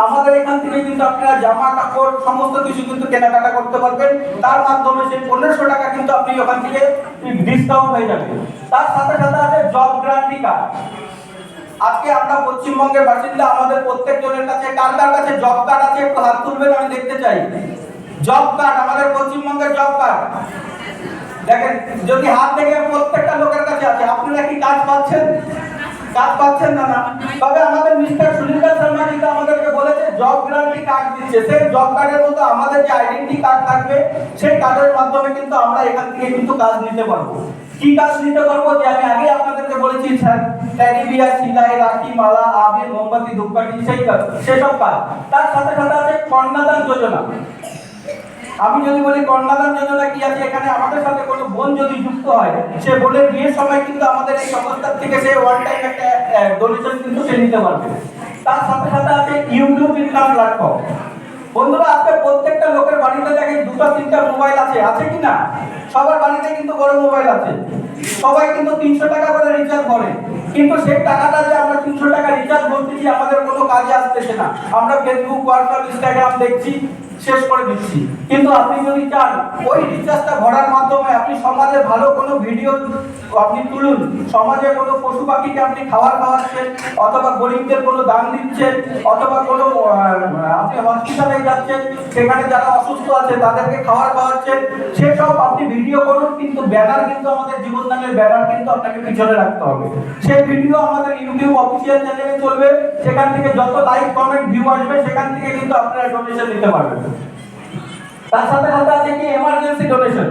আমাদের এখান থেকে কিন্তু আপনারা জামা কাপড় সমস্ত কিছু কিন্তু কেনাকাটা করতে পারবেন। তার মাধ্যমে সেই 1500 টাকা কিন্তু আপনি ওখান থেকে ডিসকাউন্ট হয়ে যাবে। তার সাথে সাথে আছে জব গ্যারান্টি কার্ড। আজকে আমরা পশ্চিমবঙ্গের বাসিন্দা, আমাদের প্রত্যেকজনের কাছে কার কার কাছে জব কার্ড আছে একটু হাত তুলবেন, আমি দেখতে চাই। জব কার্ড, আমাদের পশ্চিমবঙ্গের জব কার্ড দেখেন, যদি হাত থেকে প্রত্যেকটা লোকের কাছে আছে। আপনারা কি কাজ পাচ্ছেন? কাজ পাচ্ছেন না? তবে আমাদের মিস্টার সুনীল শর্মা কিন্তু আমাদেরকে বলেছে জব গ্যারান্টি কার্ড দিচ্ছে। সেই জব কার্ডের মতো আমাদের যে আইডেন্টি কার্ড থাকবে, সেই কার্ডের মাধ্যমে কিন্তু আমরা এখান থেকে কিন্তু কাজ নিতে পারবো। কি কাজ নিতে পারবো? যে আমি আগে আপনাদেরকে বলেছি, ট্যাডি বিয়ার, সিলাই, রাখি, মালা, আবির, মোমবাতি, ধূপকাঠি, সেসব কাজ। তার সাথে সাথে আছে কন্যাদান যোজনা। আমি যদি বলি কন্যাদান যোজনা কি আছে, এখানে আমাদের সাথে কোনো বোন যদি যুক্ত হয়, সে বোনের বিয়ের সময় কিন্তু আমাদের এই সংস্থার থেকে সে ওয়ান টাইম একটা ডোনেশন কিন্তু সে নিতে পারবে। তার সাথে সাথে আছে ইউটিউব ইনকাম প্ল্যাটফর্ম। বন্ধুরা, আজকে প্রত্যেকটা লোকের বাড়িতে দেখেন 2-3টা মোবাইল আছে, আছে কি না? সবার বাড়িতে কিন্তু বড় মোবাইল আছে। সবাই কিন্তু 300 টাকা করে রিচার্জ করে, কিন্তু সেই টাকাটা যে আমরা 300 টাকা রিচার্জ করতেছি আমাদের কোনো কাজে আসতেছে না। আমরা ফেসবুক, হোয়াটসঅ্যাপ, ইনস্টাগ্রাম দেখছি, শেষ করে দিচ্ছি। কিন্তু আপনি যদি চান ওই রিচার্জটা ভরার মাধ্যমে আপনি সমাজে ভালো কোনো ভিডিও আপনি তুলুন, সমাজে কোনো পশু পাখিকে আপনি খাবার খাওয়াচ্ছেন, অথবা গরিবদের কোনো দান দিচ্ছেন, অথবা কোনো আপনি হসপিটালে যাচ্ছেন, সেখানে যারা অসুস্থ আছে তাদেরকে খাবার খাওয়াচ্ছেন, সেসব আপনি ভিডিও করুন। কিন্তু ব্যানার কিন্তু আমাদের জীবনদানের ব্যানার কিন্তু আপনাকে পিছনে রাখতে হবে। সেই ভিডিও আমাদের ইউটিউব অফিসিয়াল চ্যানেলে চলবে। সেখান থেকে যত লাইক, কমেন্ট, ভিউ আসবে, সেখান থেকে কিন্তু আপনারা ডোনেশন নিতে পারবেন। তার সাথে সাথে আছে কি এমার্জেন্সি ডোনেশন।